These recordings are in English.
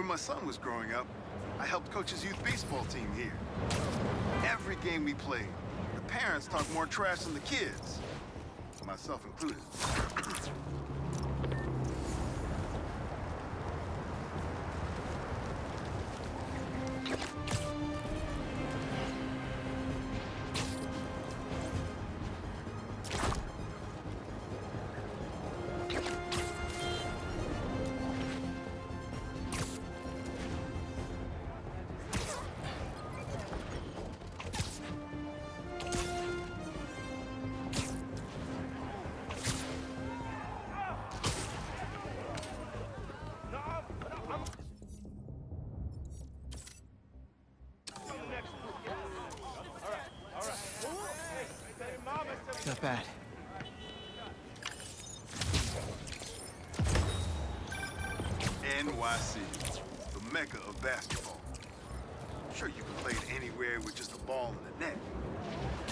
my son was growing up, I helped coach his youth baseball team here. Every game we played, the parents talk more trash than the kids, myself included. Not bad. NYC, the mecca of basketball. Sure, you can play it anywhere with just a ball and a net.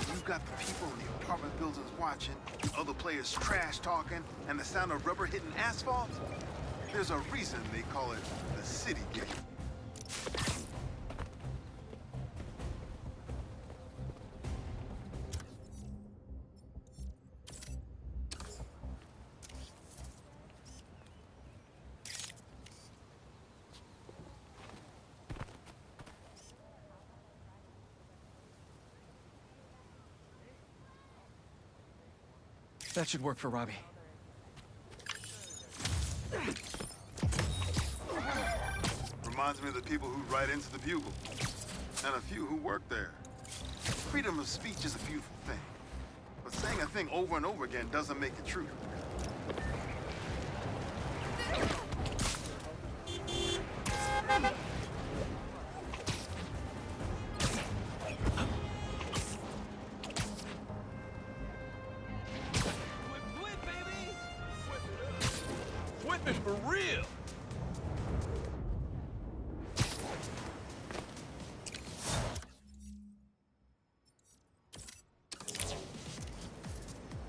You've got the people in the apartment buildings watching, the other players trash talking, and the sound of rubber hitting asphalt. There's a reason they call it the city game. That should work for Robbie. Reminds me of the people who write into the Bugle, and a few who work there. Freedom of speech is a beautiful thing, but saying a thing over and over again doesn't make it true. For real!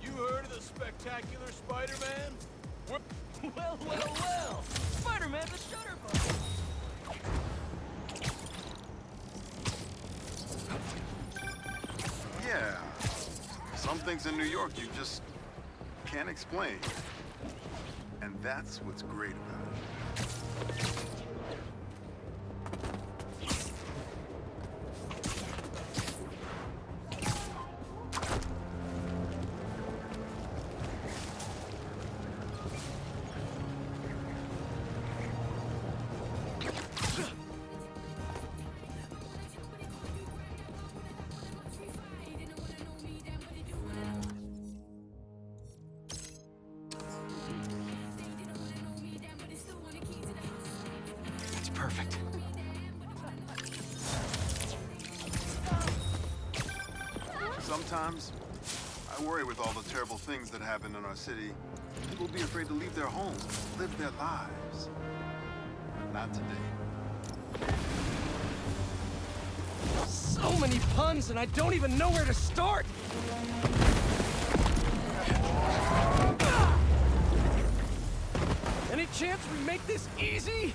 You heard of the spectacular Spider-Man? Well! Spider-Man's a shutterbug! Yeah, some things in New York you just can't explain. And that's what's great about it. Perfect. Sometimes, I worry with all the terrible things that happen in our city. People will be afraid to leave their homes, live their lives. But not today. So many puns, and I don't even know where to start! Any chance we make this easy?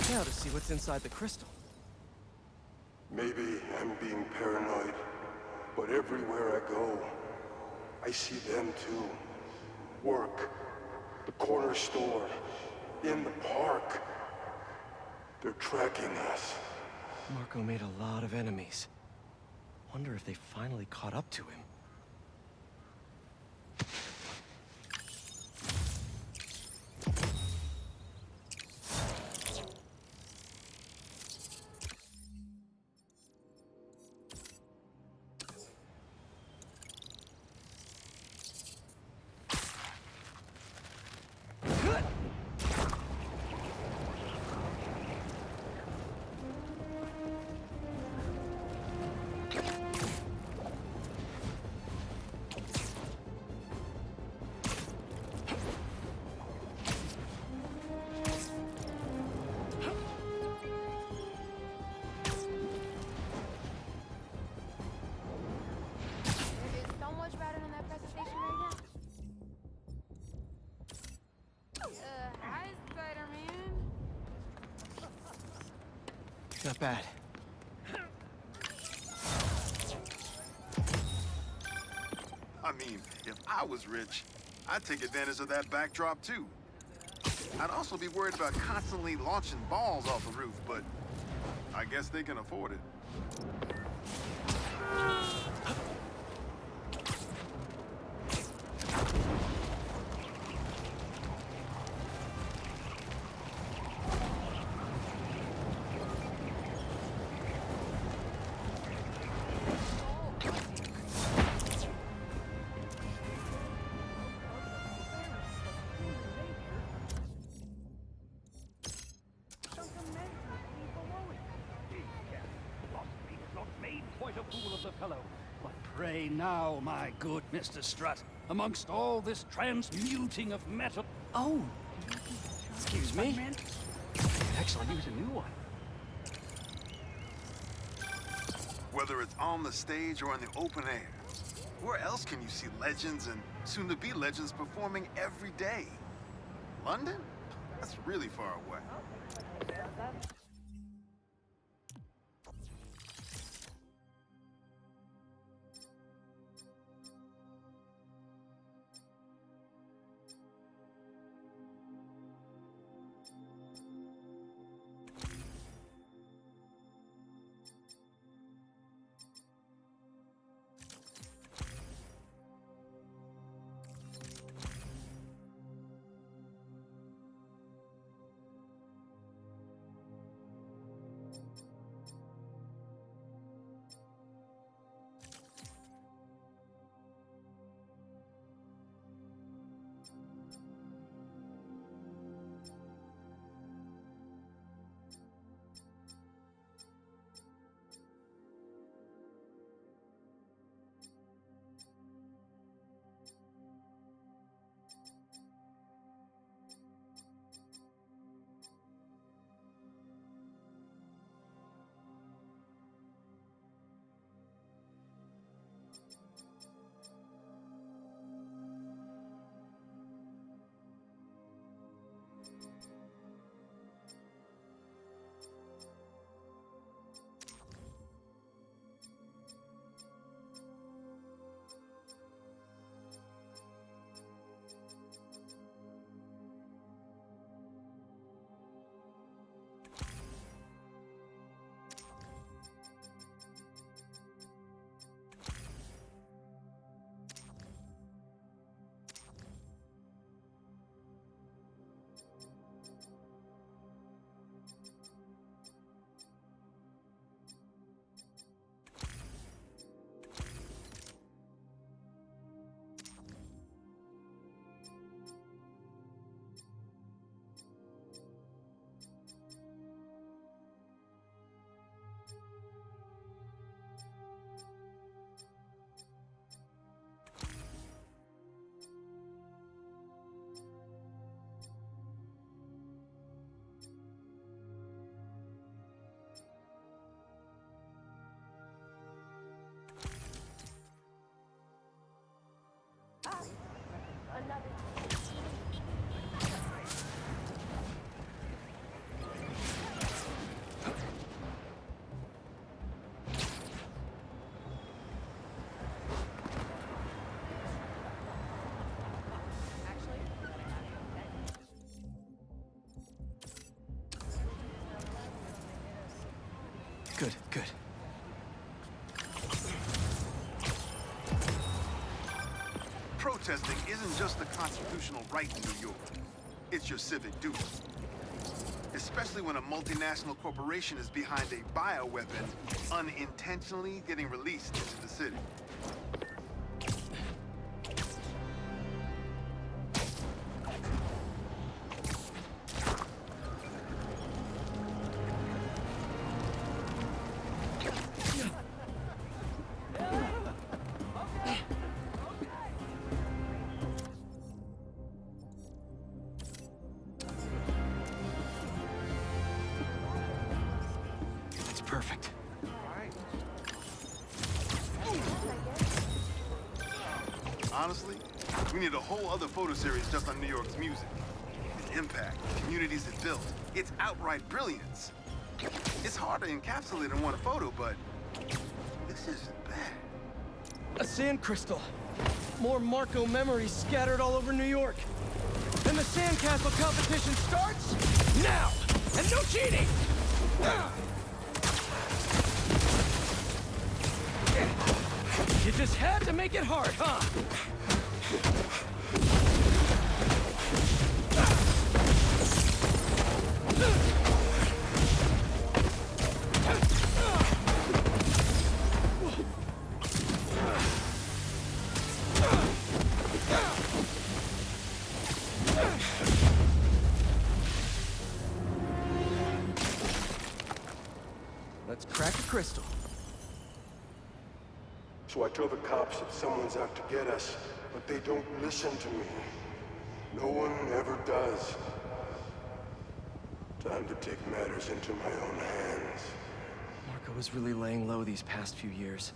Now to see what's inside the crystal. Maybe I'm being paranoid, but everywhere I go, I see them too. Work, the corner store, in the park. They're tracking us. Marco made a lot of enemies. Wonder if they finally caught up to him. Not bad. I mean, if I was rich, I'd take advantage of that backdrop too. I'd also be worried about constantly launching balls off the roof, but I guess they can afford it. Quite a fool of the fellow. But pray now, my good Mr. Strut, amongst all this transmuting of metal... Oh! Excuse me? Man, I could actually use a new one. Whether it's on the stage or in the open air, where else can you see legends and soon-to-be legends performing every day? London? That's really far away. Good, good. Protesting isn't just a constitutional right in New York. It's your civic duty. Especially when a multinational corporation is behind a bioweapon unintentionally getting released into the city. Perfect. Honestly, we need a whole other photo series just on New York's music. Its impact, the communities it built, its outright brilliance. It's hard to encapsulate in one photo, but this isn't bad. A sand crystal. More Marco memories scattered all over New York. And the sandcastle competition starts now! And no cheating! You just had to make it hard, huh? Let's crack a crystal. So I tell the cops that someone's out to get us, but they don't listen to me. No one ever does. Time to take matters into my own hands. Marco was really laying low these past few years.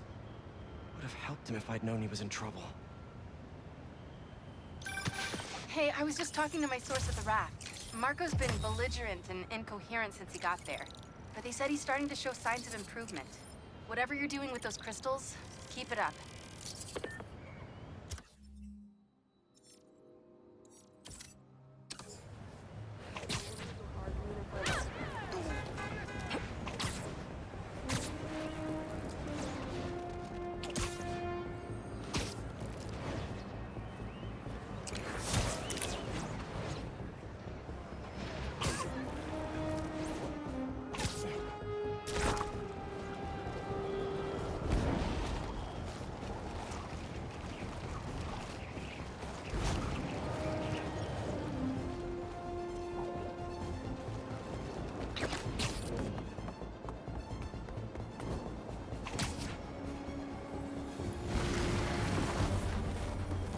Would have helped him if I'd known he was in trouble. Hey, I was just talking to my source at the raft. Marco's been belligerent and incoherent since he got there. But they said he's starting to show signs of improvement. Whatever you're doing with those crystals, keep it up.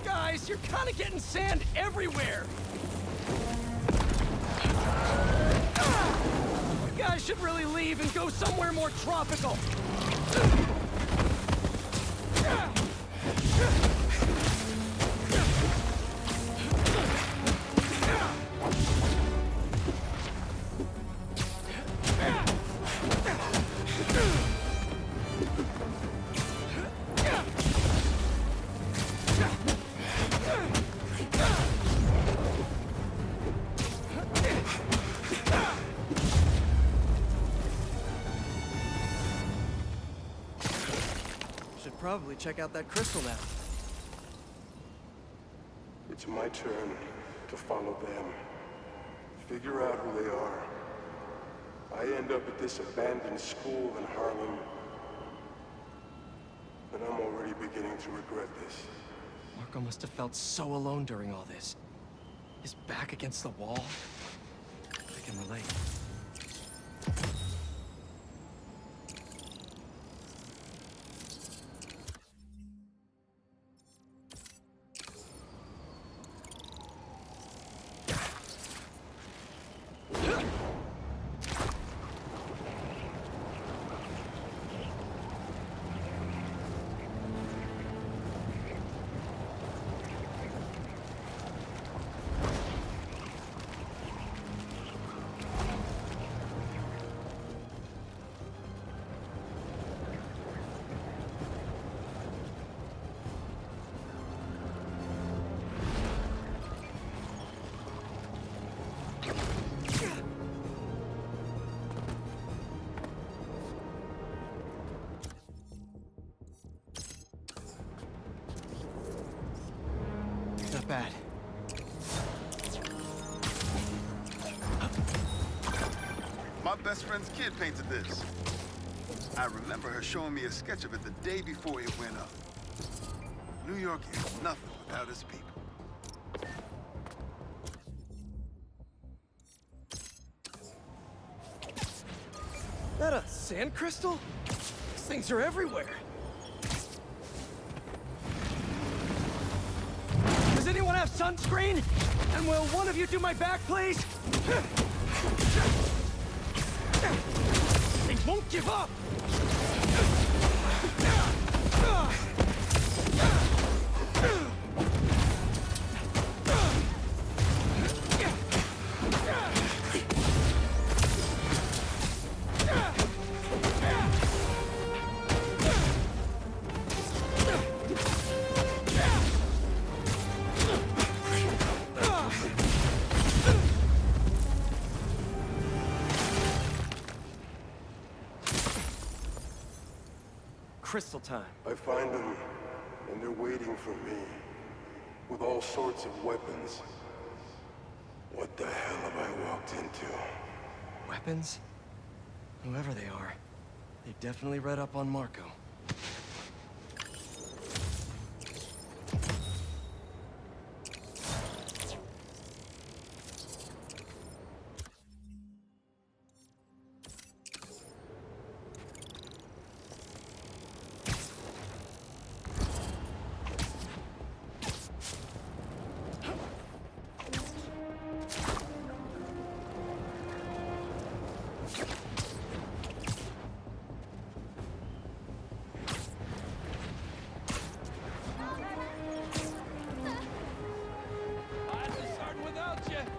Guys, you're kind of getting sand everywhere! You guys should really leave and go somewhere more tropical! Should probably check out that crystal now. It's my turn to follow them. Figure out who they are. I end up at this abandoned school in Harlem. And I'm already beginning to regret this. Marco must have felt so alone during all this. His back against the wall. I can relate. Not bad. My best friend's kid painted this. I remember her showing me a sketch of it the day before it went up. New York is nothing without its people. That a sand crystal? These things are everywhere. Does anyone have sunscreen? And will one of you do my back, please? They won't give up! crystal time. I find them, and they're waiting for me, with all sorts of weapons. What the hell have I walked into? Weapons? Whoever they are, they definitely read up on Marco.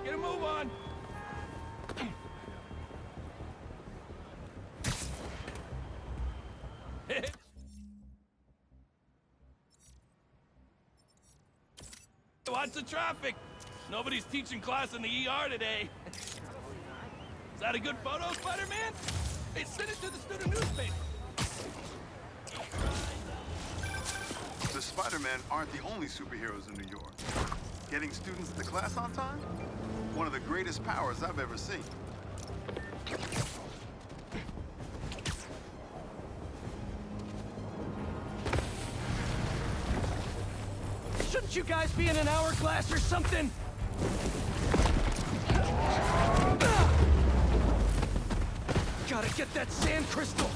Get a move on! Watch the traffic! Nobody's teaching class in the ER today. Is that a good photo, Spider-Man? Hey, send it to the student newspaper. The Spider-Men aren't the only superheroes in New York. Getting students to class on time? One of the greatest powers I've ever seen. Shouldn't you guys be in an hourglass or something? Gotta get that sand crystal!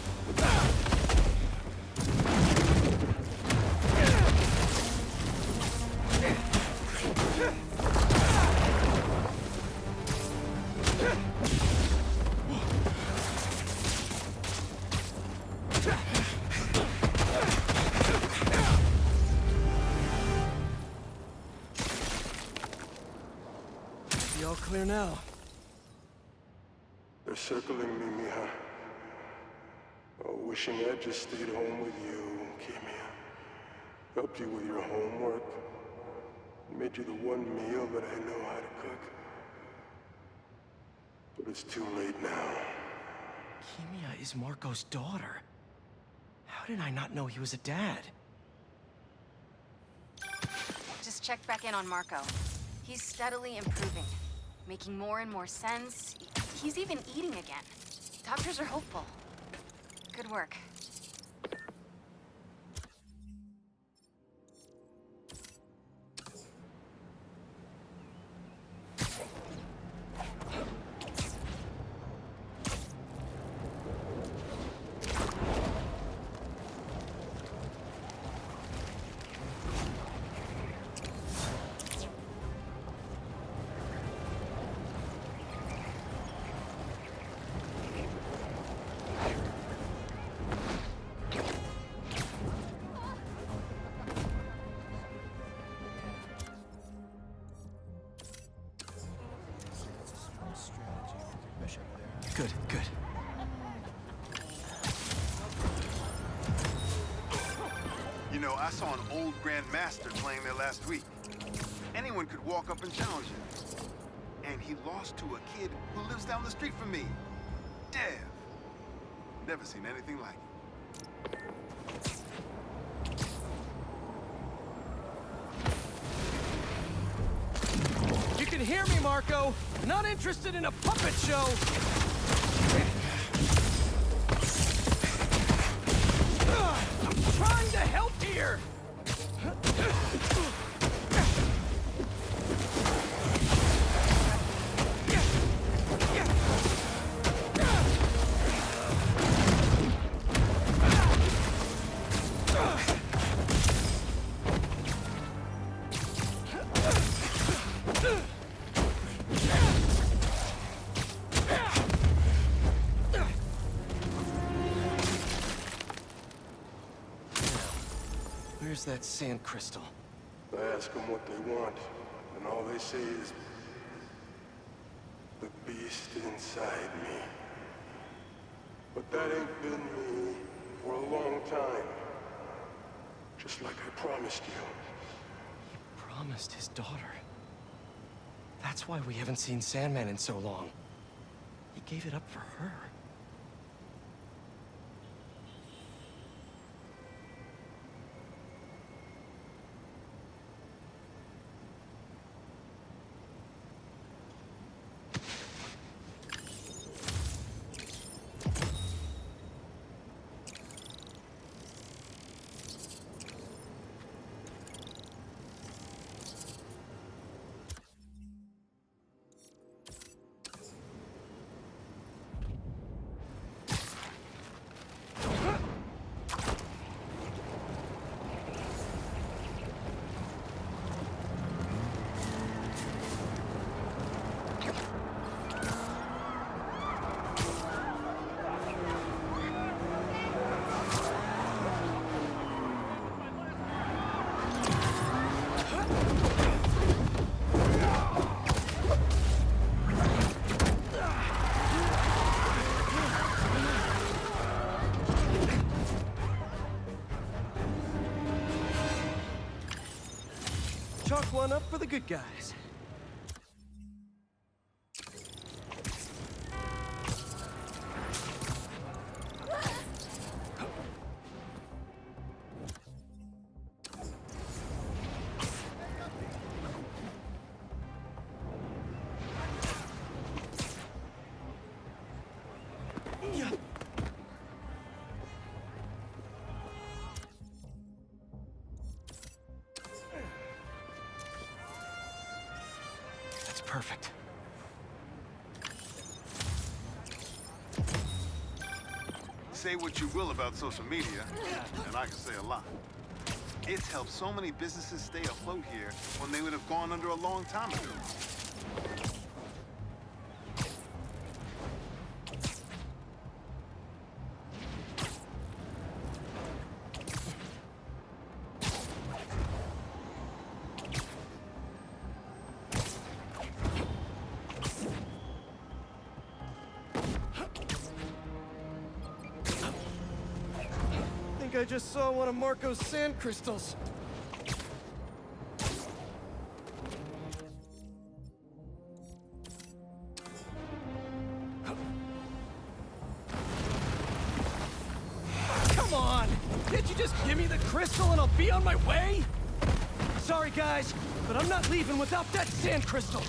Be all clear now. They're circling me, Mija. Oh, wishing I'd just stayed home with you, Kimia. Helped you with your homework. Made you the one meal that I know how to cook. But it's too late now. Kimia is Marco's daughter. How did I not know he was a dad? Just checked back in on Marco. He's steadily improving, making more and more sense. He's even eating again. Doctors are hopeful. Good work. Good, good. You know, I saw an old Grand Master playing there last week. Anyone could walk up and challenge him. And he lost to a kid who lives down the street from me. Dev. Never seen anything like it. You can hear me, Marco. Not interested in a puppet show. I'm trying to help here. Where's that sand crystal? I ask them what they want, and all they say is, the beast inside me. But that ain't been me for a long time. Just like I promised you. He promised his daughter. That's why we haven't seen Sandman in so long. He gave it up for her. chalk one up for the good guys. That's perfect. Say what you will about social media, and I can say a lot. It's helped so many businesses stay afloat here when they would have gone under a long time ago. I think I just saw one of Marco's sand crystals. Come on! Can't you just give me the crystal and I'll be on my way? Sorry, guys, but I'm not leaving without that sand crystal.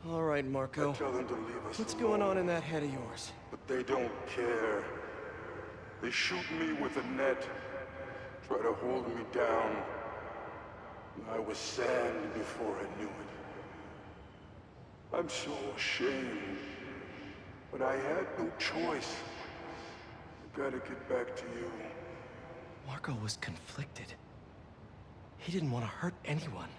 All right, Marco. I tell them to leave us What's alone, going on in that head of yours? but they don't care. They shoot me with a net, try to hold me down. I was sand before I knew it. I'm so ashamed, but I had no choice. I gotta get back to you. Marco was conflicted. He didn't want to hurt anyone.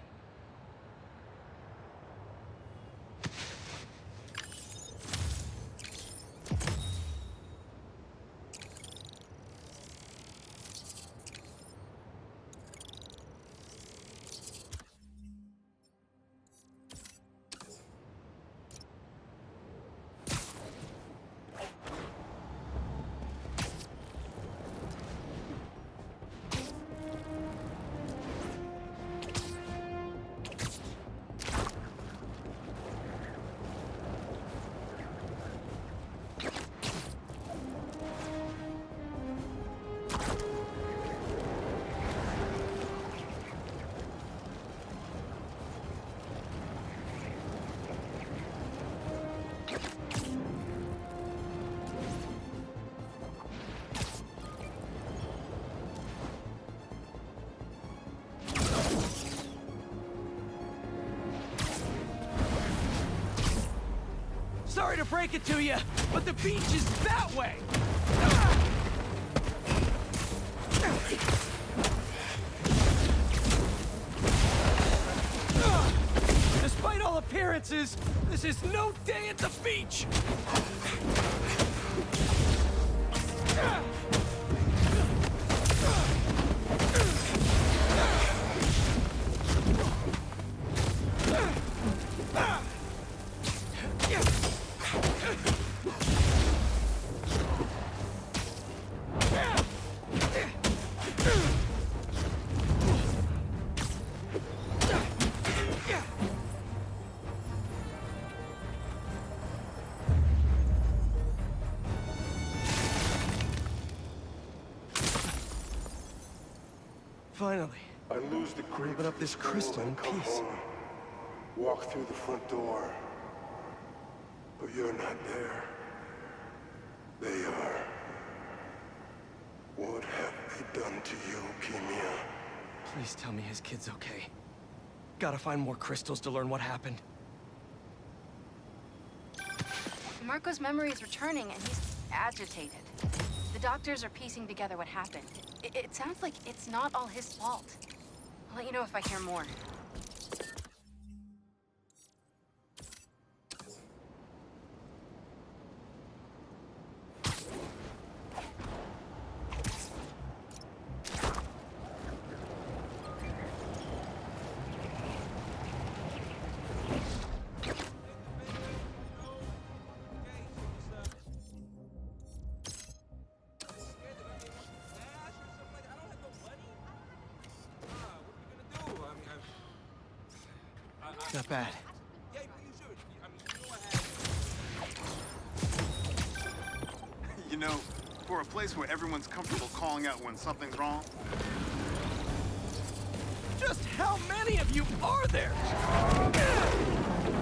Sorry to break it to you, but the beach is that way! Despite all appearances, this is no day at the beach! Finally. I lose the creep. Open up this crystal in peace. Walk through the front door. But you're not there. They are. What have they done to you, Keemia? Please tell me his kid's okay. Gotta find more crystals to learn what happened. Marco's memory is returning and he's agitated. The doctors are piecing together what happened. It sounds like it's not all his fault. I'll let you know if I hear more. Not bad. You know, for a place where everyone's comfortable calling out when something's wrong, Just how many of you are there?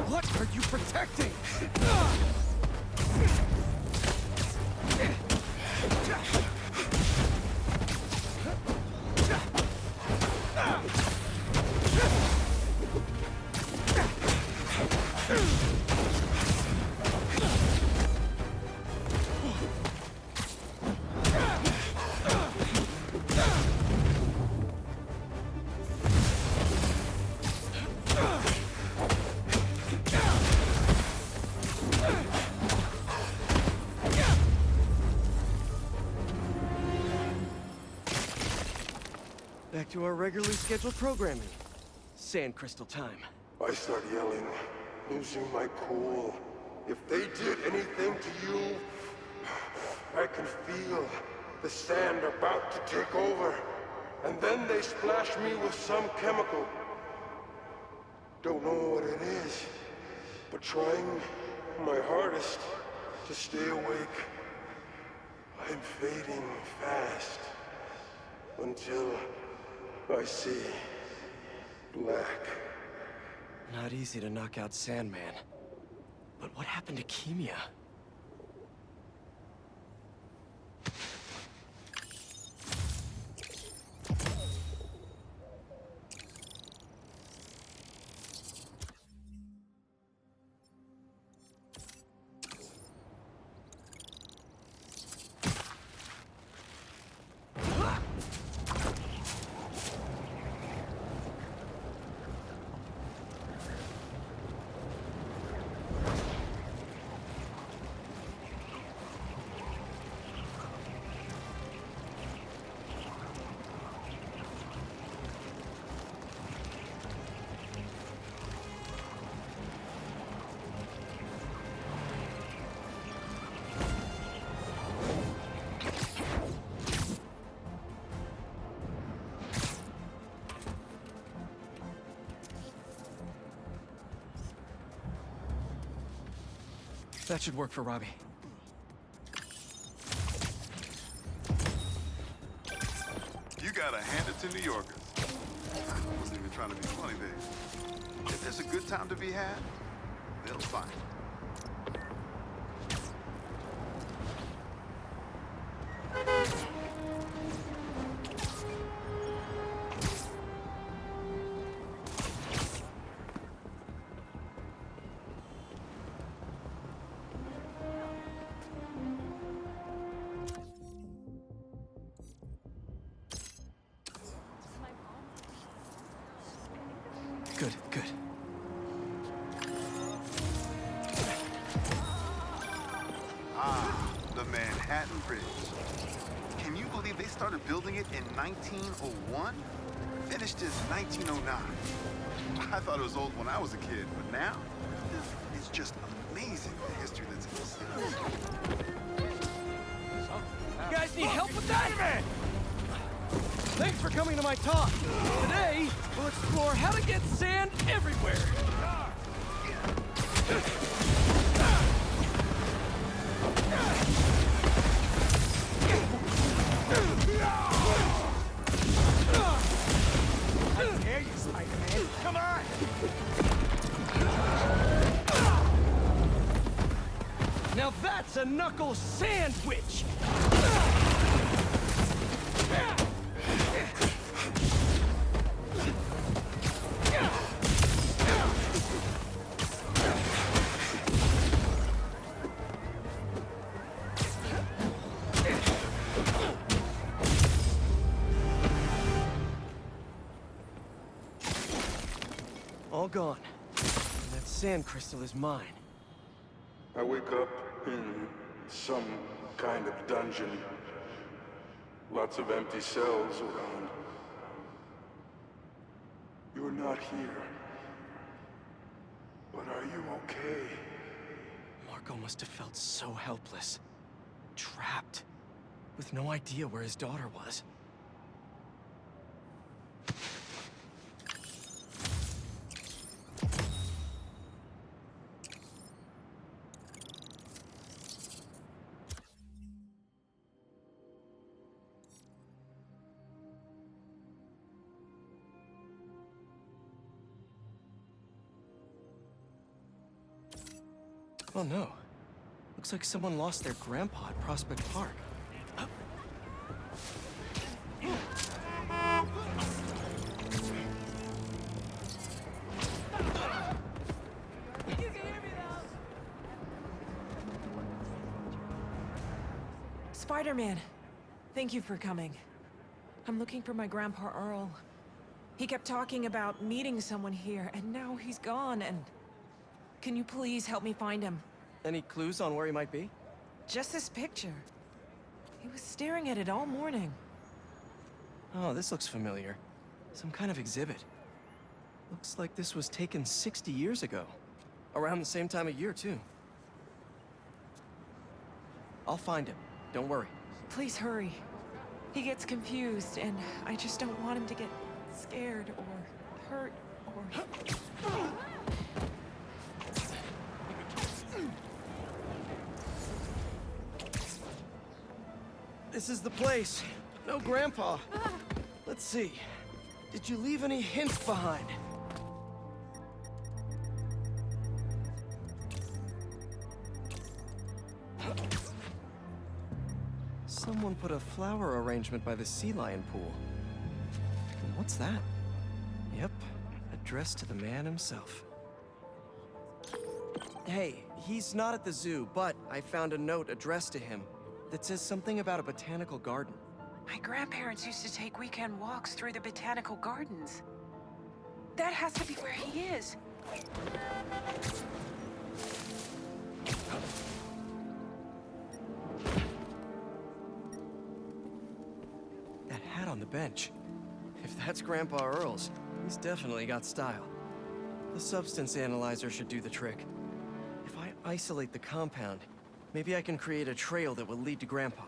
What are you protecting? Back to our regularly scheduled programming. Sand crystal time. I start yelling, losing my cool. If they did anything to you, I can feel the sand about to take over. And then they splash me with some chemical. Don't know what it is, but trying my hardest to stay awake. I'm fading fast until I see black. Not easy to knock out Sandman. But what happened to Keemia? That should work for Robbie. you gotta hand it to New Yorkers. I wasn't even trying to be funny there. If there's a good time to be had, they'll find it. Good, good. Ah, the Manhattan Bridge. Can you believe they started building it in 1901? Finished in 1909. I thought it was old when I was a kid, but now, it's just amazing the history that's in the city. You guys need help with that? Thanks for coming to my talk. Today, we'll explore how to get sand everywhere. How dare you, Spider-Man? Come on! Now that's a knuckle sandwich! All gone. And that sand crystal is mine. I wake up in some kind of dungeon. Lots of empty cells around. You're not here. But are you okay? Marco must have felt so helpless. Trapped. With no idea where his daughter was. Oh no. Looks like someone lost their grandpa at Prospect Park. Spider-Man, thank you for coming. I'm looking for my Grandpa Earl. He kept talking about meeting someone here, and now he's gone, and... Can you please help me find him? Any clues on where he might be? Just this picture. He was staring at it all morning. Oh, this looks familiar. Some kind of exhibit. Looks like this was taken 60 years ago. Around the same time of year, too. I'll find him. Don't worry. Please hurry. He gets confused, and I just don't want him to get scared or hurt or... This is the place. No Grandpa. Let's see. Did you leave any hints behind? Someone put a flower arrangement by the sea lion pool. And what's that? Yep, addressed to the man himself. Hey, he's not at the zoo, but I found a note addressed to him that says something about a botanical garden. My grandparents used to take weekend walks through the botanical gardens. That has to be where he is. That hat on the bench. If that's Grandpa Earl's, he's definitely got style. The substance analyzer should do the trick. If I isolate the compound, maybe I can create a trail that will lead to Grandpa.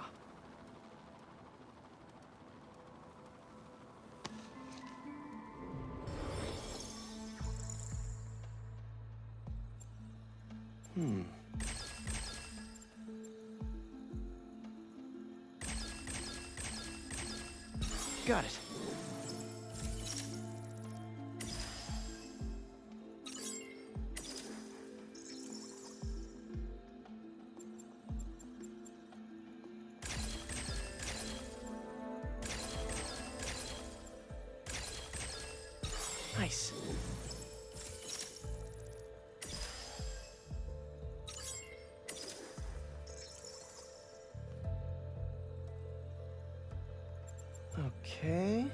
Got it. Nice. Okay.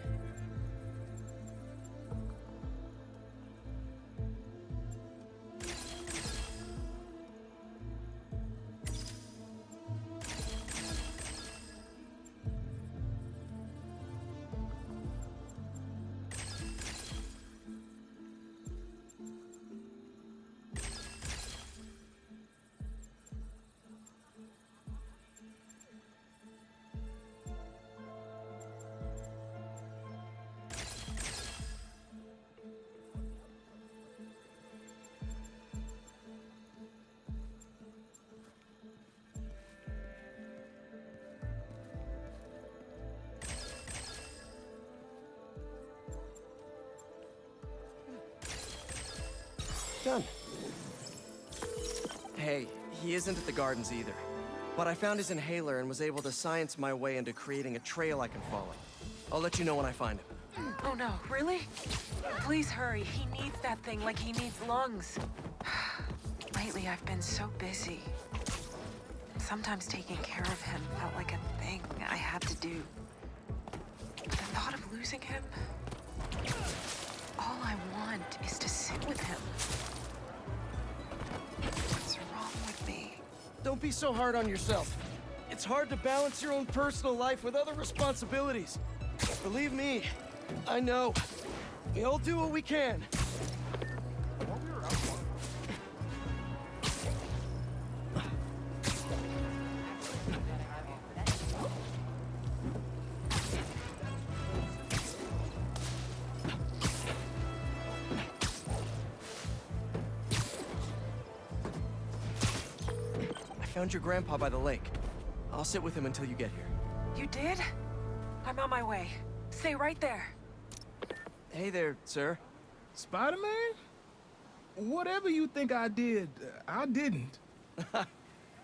Done. Hey, he isn't at the gardens either. But I found his inhaler and was able to science my way into creating a trail I can follow. I'll let you know when I find him. Oh no, really? Please hurry. He needs that thing like he needs lungs. Lately, I've been so busy. Sometimes taking care of him felt like a thing I had to do. The thought of losing him... All I want is to sit with him. What's wrong with me? Don't be so hard on yourself. It's hard to balance your own personal life with other responsibilities. Believe me, I know. We all do what we can. I found your grandpa by the lake. I'll sit with him until you get here. You did? I'm on my way. Stay right there. Hey there, sir. Spider-Man? Whatever you think I did, I didn't.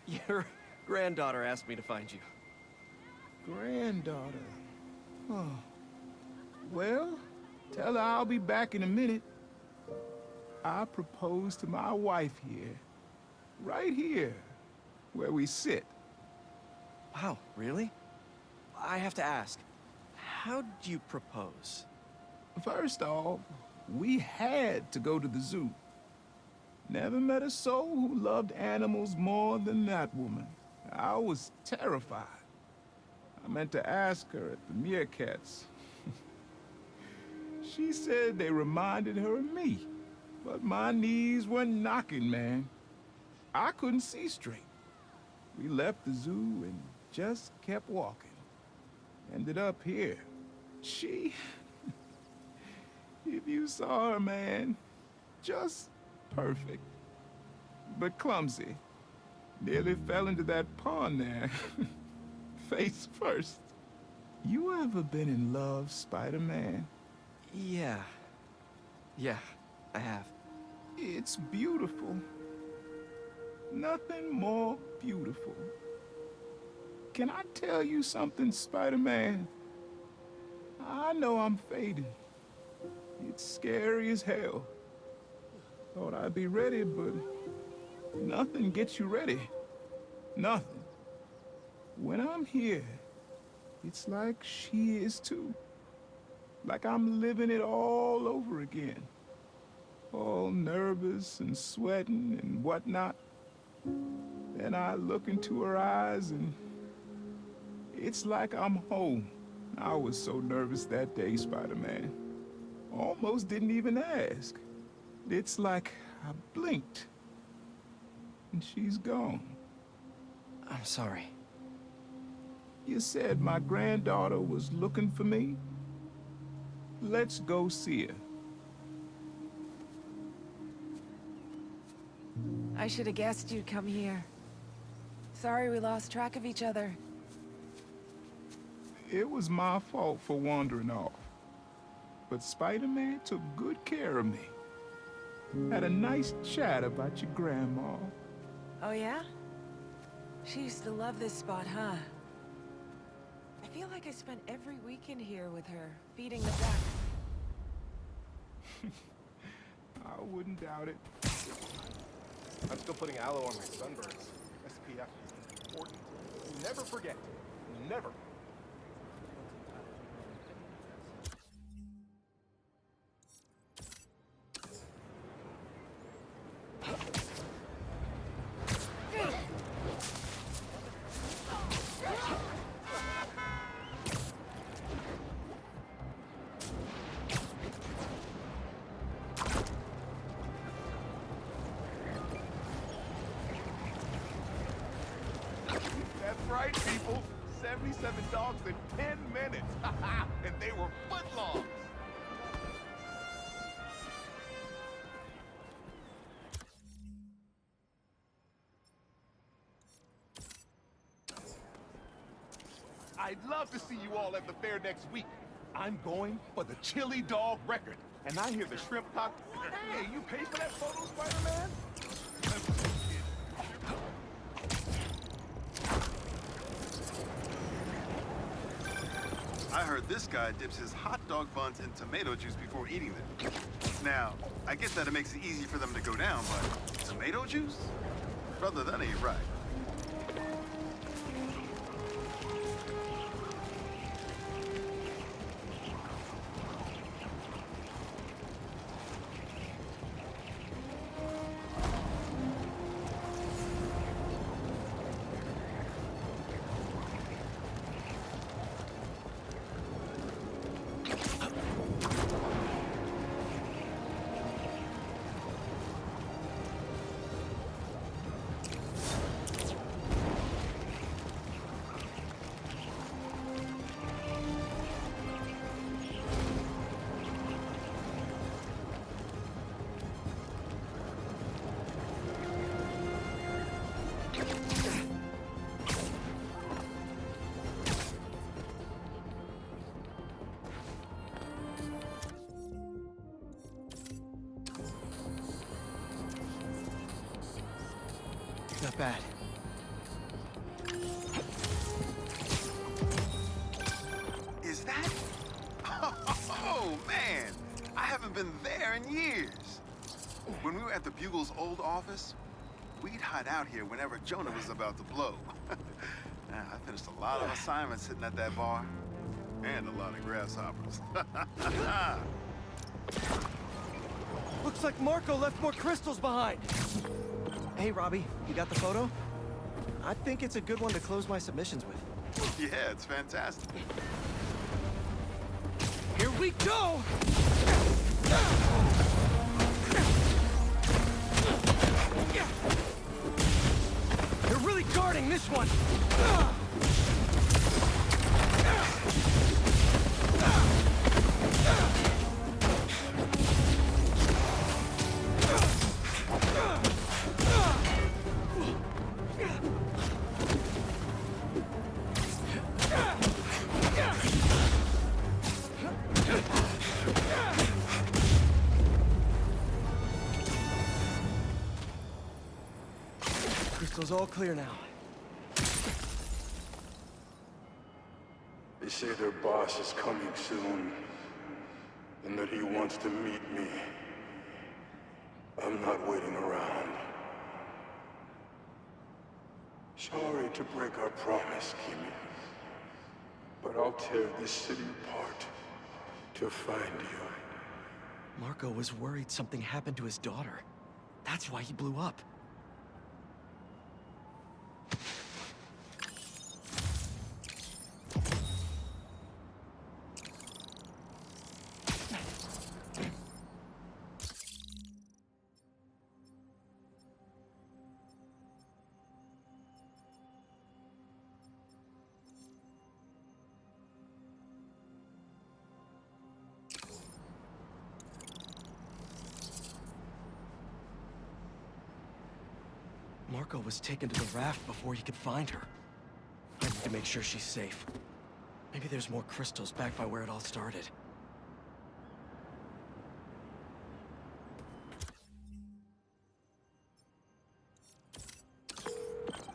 Your granddaughter asked me to find you. Granddaughter. Oh. Well, tell her I'll be back in a minute. I proposed to my wife here. Right here, where we sit. Wow, really? I have to ask, how'd you propose? First off, we had to go to the zoo. Never met a soul who loved animals more than that woman. I was terrified. I meant to ask her at the meerkats. She said they reminded her of me, but my knees were knocking, man. I couldn't see straight. We left the zoo and just kept walking. Ended up here. She... If you saw her, man, just perfect. But clumsy. Nearly fell into that pond there. Face first. You ever been in love, Spider-Man? Yeah. Yeah, I have. It's beautiful. Nothing more beautiful. Can I tell you something, Spider-Man? I know I'm fading. It's scary as hell. Thought I'd be ready, but nothing gets you ready. Nothing. When I'm here, it's like she is too. Like I'm living it all over again. All nervous and sweating and whatnot. Then I look into her eyes and it's like I'm home. I was so nervous that day, Spider-Man. Almost didn't even ask. It's like I blinked and she's gone. I'm sorry. You said my granddaughter was looking for me? Let's go see her. I should have guessed you'd come here. Sorry we lost track of each other. It was my fault for wandering off. But Spider-Man took good care of me. Had a nice chat about your grandma. Oh yeah? She used to love this spot, huh? I feel like I spent every weekend here with her, feeding the duck. I wouldn't doubt it. I'm still putting aloe on my sunburns. SPF is important. Never forget. Never. That's right, people. 77 dogs in 10 minutes. And they were footlongs. I'd love to see you all at the fair next week. I'm going for the chili dog record. And I hear the shrimp cock... Hey, you paid for that photo, Spider-Man? I heard this guy dips his hot dog buns in tomato juice before eating them. Now, I get that it makes it easy for them to go down, but tomato juice? Brother, that ain't right. Not bad. Is that? Oh, man! I haven't been there in years. When we were at the Bugle's old office, we'd hide out here whenever Jonah was about to blow. I finished a lot of assignments sitting at that bar. And a lot of grasshoppers. Looks like Marco left more crystals behind. Hey, Robbie, you got the photo? I think it's a good one to close my submissions with. Yeah, it's fantastic. Here we go! They're really guarding this one! Crystal's all clear now. They say their boss is coming soon, and that he wants to meet me. I'm not waiting around. Sorry to break our promise, Kimi, but I'll tear this city apart to find you. Marco was worried something happened to his daughter. That's why he blew up. Marco was taken to the raft before he could find her. I need to make sure she's safe. Maybe there's more crystals back by where it all started.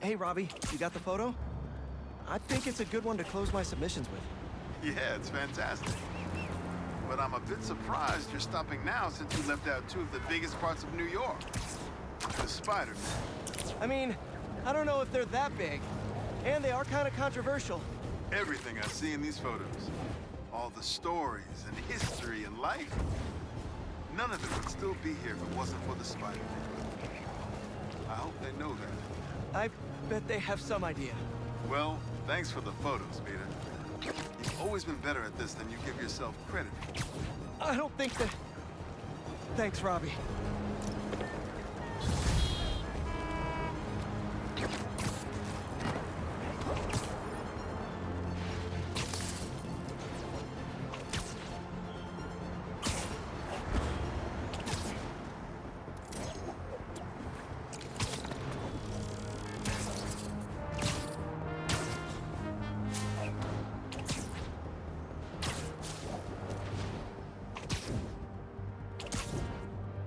Hey, Robbie, you got the photo? I think it's a good one to close my submissions with. Yeah, it's fantastic. But I'm a bit surprised you're stopping now since you left out two of the biggest parts of New York. The Spider-Man. I mean, I don't know if they're that big. And they are kind of controversial. Everything I see in these photos. All the stories and history and life. None of it would still be here if it wasn't for the Spider-Man. I hope they know that. I bet they have some idea. Well, thanks for the photos, Peter. You've always been better at this than you give yourself credit for. I don't think that... Thanks, Robbie.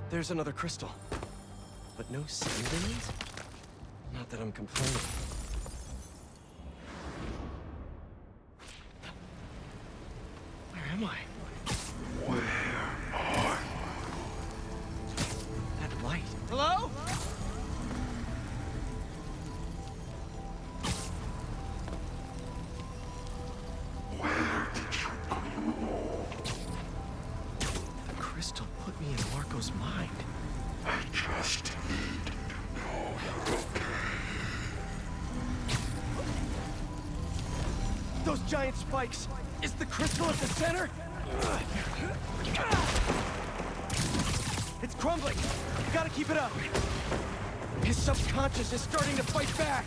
There's another crystal. But no savings? Not that I'm complaining. Where am I? That light. Hello? The crystal put me in Marco's mind. I just need to know you're okay. Those giant spikes! Is the crystal at the center? It's crumbling! You gotta keep it up! His subconscious is starting to fight back!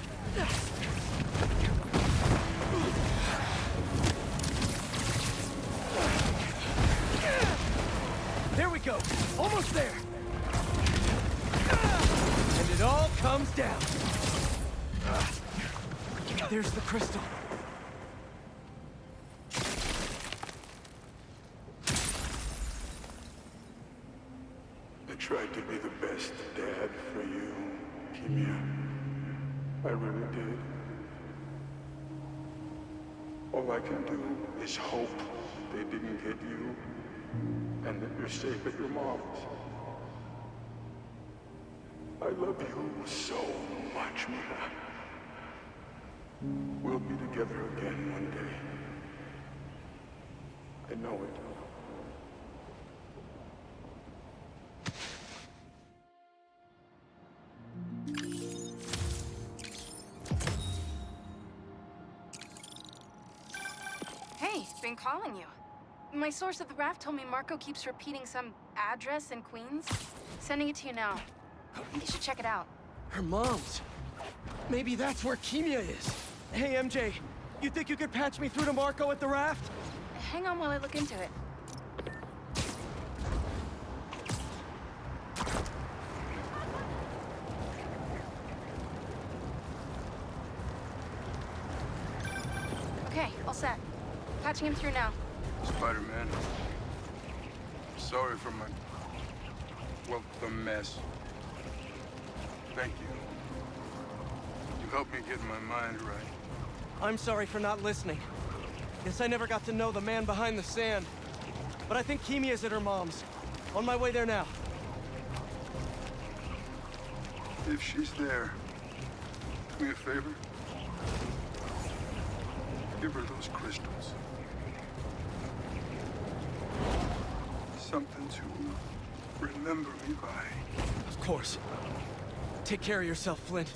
There we go! Almost there! And it all comes down! There's the crystal. I tried to be the best dad for you, Kimia. I really did. All I can do is hope they didn't get you, and that you're safe at your mom's. I love you so much, Mila. We'll be together again one day. I know it. Hey, been calling you. My source at the raft told me Marco keeps repeating some address in Queens. Sending it to you now. I think you should check it out. Her mom's. Maybe that's where Kimia is. Hey, MJ, you think you could patch me through to Marco at the raft? Hang on while I look into it. Okay, all set. Patching him through now. Spider-Man. Sorry for my... well, the mess. Thank you. You helped me get my mind right. I'm sorry for not listening. Guess I never got to know the man behind the sand. But I think Kimia's at her mom's. On my way there now. If she's there, do me a favor. Give her those crystals. Something to remember me by. Of course. Take care of yourself, Flint.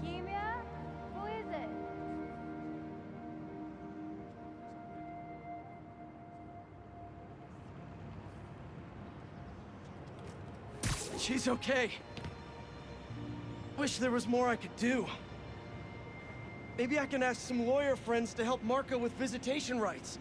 Kimia? Who is it? She's okay. Wish there was more I could do. Maybe I can ask some lawyer friends to help Marco with visitation rights.